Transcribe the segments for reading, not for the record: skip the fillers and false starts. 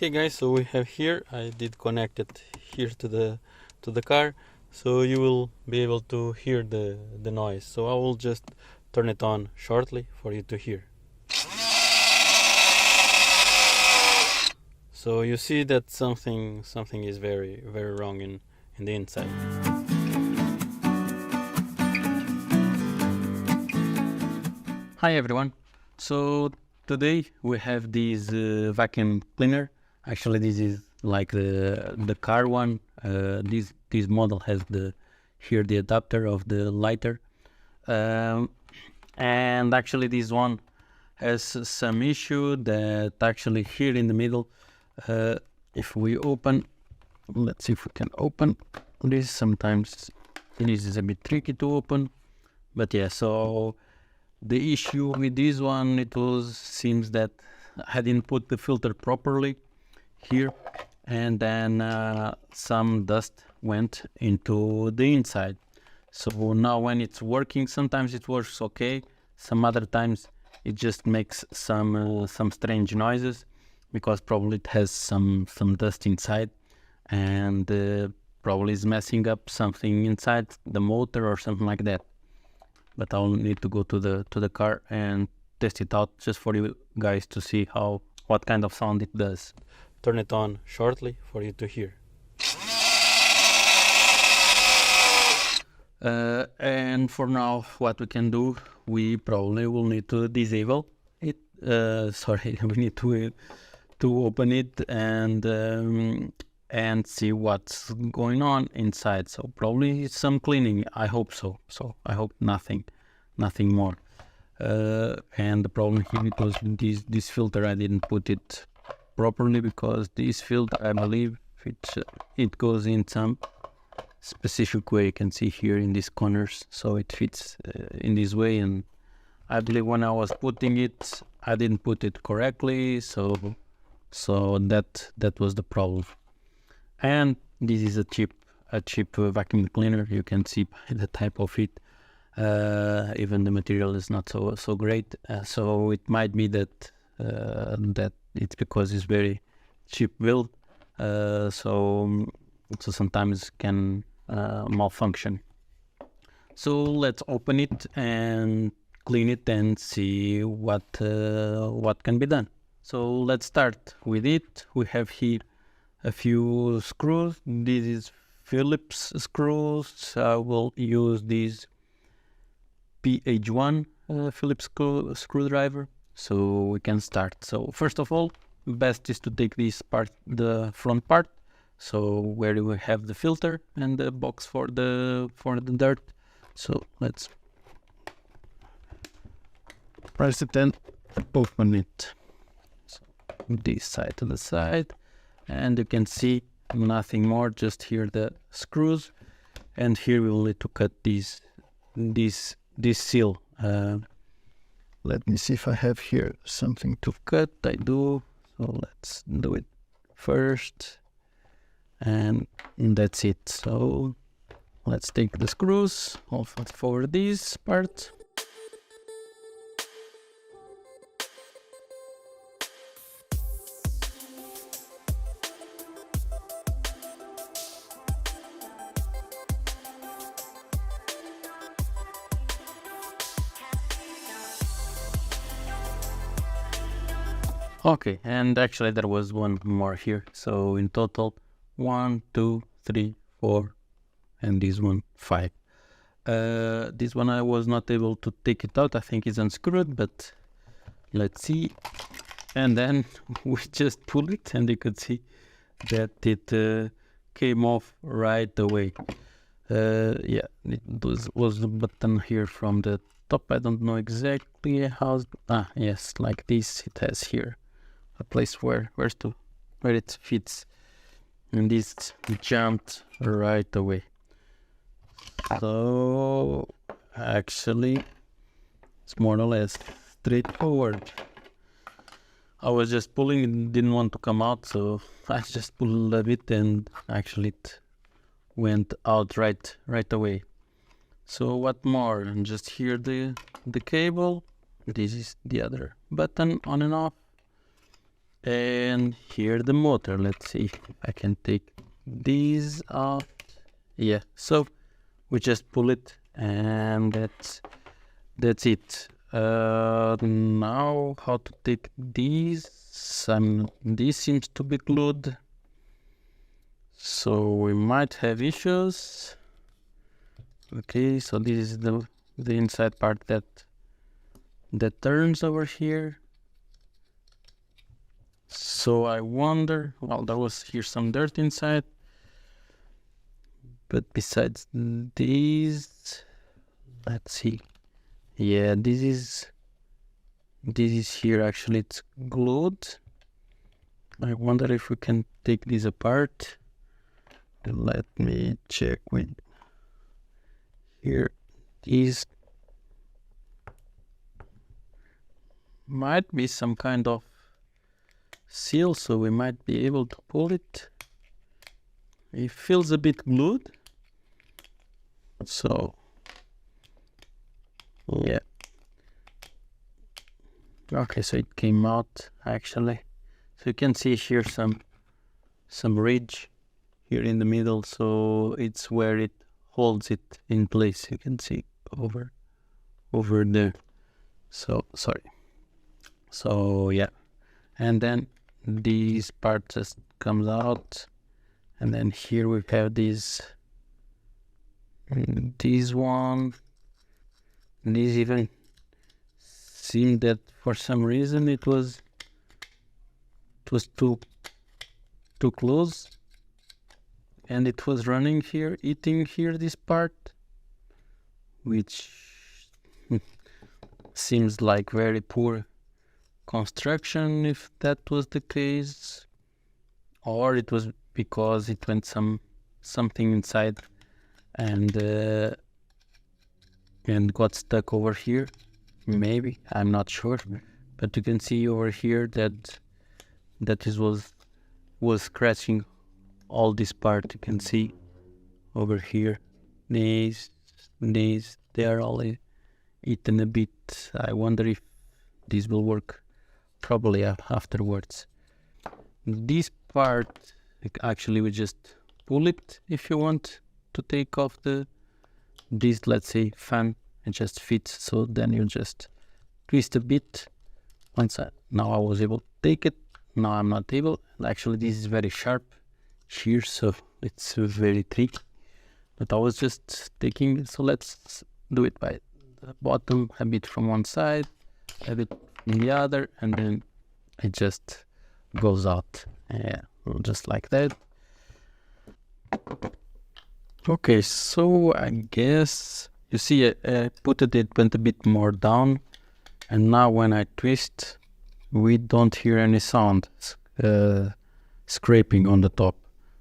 Okay guys, so we have here, I did connect it here to the car, so you will be able to hear the noise. So I will just turn it on shortly for you to hear. So you see that something is very wrong in the inside. Hi everyone. So today we have this vacuum cleaner. Actually, this is like the car one. This model has the adapter of the lighter, and actually this one has some issue that actually here in the middle. If we open, let's see if we can open this. Sometimes this is a bit tricky to open, but yeah. So the issue with this one, seems that I didn't put the filter properly here, and then some dust went into the inside. So now when it's working, sometimes it works okay, some other times it just makes some strange noises, because probably it has some dust inside, and probably is messing up something inside the motor or something like that. But I'll need to go to the car and test it out just for you guys to see what kind of sound it does. Turn it on shortly for you to hear. And for now, what we can do, we probably will need to disable it. We need to open it and see what's going on inside. So probably some cleaning. I hope so. So I hope nothing more. And the problem here, because this filter, I didn't put it properly, because this filter, I believe it goes in some specific way. You can see here in these corners, so it fits in this way. And I believe when I was putting it, I didn't put it correctly, so that was the problem. And this is a cheap vacuum cleaner. You can see by the type of it, even the material is not so great. So it might be that it's because it's very cheap build. So sometimes can malfunction. So let's open it and clean it and see what can be done. So let's start with it. We have here a few screws. This is Phillips screws. I will use this PH1 Phillips screwdriver, so we can start. So first of all, best is to take this part, the front part, so where we have the filter and the box for the dirt. So let's press it and open it. So this side to the side, and you can see nothing more, just here the screws, and here we will need to cut this seal. Let me see if I have here something to cut. I do, so let's do it first, and that's it. So let's take the screws off for this part. Okay, and actually there was one more here. So in total, 1, 2, 3, 4, and this one 5. This one I was not able to take it out. I think it's unscrewed, but let's see. And then we just pull it, and you could see that it came off right away. Yeah, it was the button here from the top. I don't know exactly how. Yes, like this. It has here a place where it fits, and this jumped right away. So actually it's more or less straightforward. I was just pulling, it didn't want to come out, so I just pulled a bit, and actually it went out right away. So what more? And just here the cable. This is the other button, on and off. And here the motor. Let's see if I can take these out. Yeah, so we just pull it, and that's it. Now how to take these? This seems to be glued, so we might have issues. Okay, so this is the inside part that turns over here. So I wonder, well, there was here some dirt inside, but besides these, let's see. Yeah, this is here. Actually, it's glued. I wonder if we can take this apart. Let me check with here. These might be some kind of seal, so we might be able to pull it. It feels a bit glued, so yeah. Okay, so it came out actually. So you can see here some ridge here in the middle, so it's where it holds it in place. You can see over there. So sorry. So yeah, and then this part just comes out, and then here we have this one. This even seemed that for some reason it was too close, and it was running here, eating here this part, which seems like very poor construction, if that was the case, or it was because it went something inside and got stuck over here. Maybe, I'm not sure, but you can see over here that this was scratching all this part. You can see over here, these they are all eaten a bit. I wonder if this will work. Probably afterwards. This part, actually, we just pull it if you want to take off this, let's say, fan. It just fits, so then you just twist a bit. Now I was able to take it. Now I'm not able. Actually, this is very sharp here, so it's very tricky. But I was just taking it, so let's do it by the bottom, a bit from one side, a bit in the other, and then it just goes out. Yeah, just like that. Okay, so I guess you see I put it went a bit more down, and now when I twist, we don't hear any sound scraping on the top.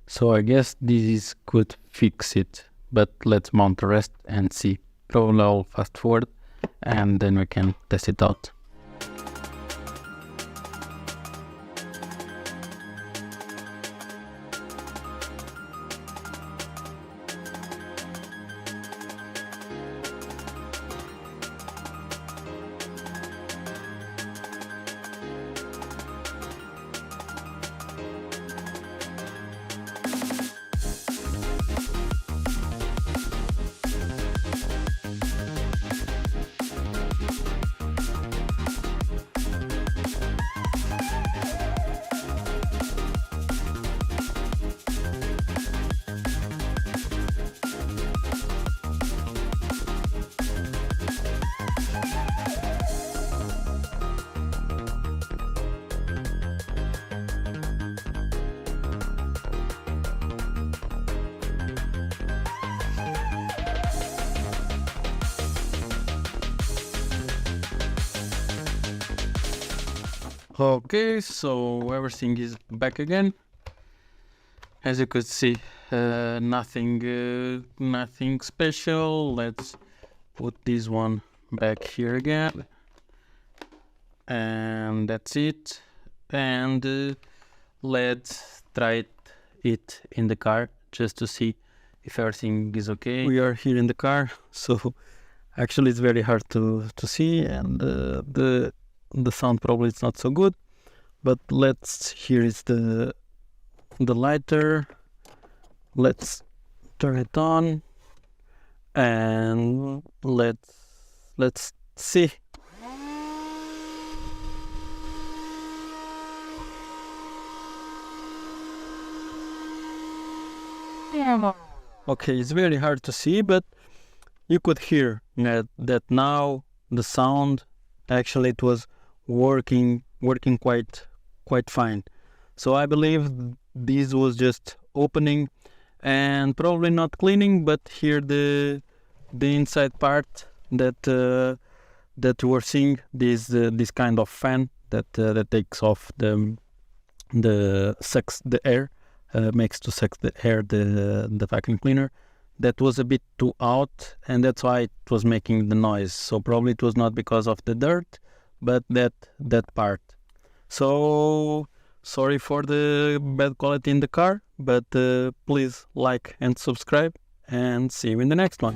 So I guess this could fix it, but let's mount the rest and see. Probably I'll fast forward, and then we can test it out. Okay, so everything is back again. As you could see, nothing special. Let's put this one back here again, and that's it. And let's try it in the car just to see if everything is okay. We are here in the car, so actually it's very hard to see, and the sound probably is not so good, But here is the lighter. Let's turn it on and let's see. Okay, it's very hard to see, but you could hear that now the sound actually it was working quite fine. So I believe this was just opening and probably not cleaning, but here the inside part that you were seeing, this kind of fan that takes off sucks the air, makes to suck the air the vacuum cleaner, that was a bit too out, and that's why it was making the noise. So probably it was not because of the dirt, but that part. So sorry for the bad quality in the car, but please like and subscribe, and see you in the next one.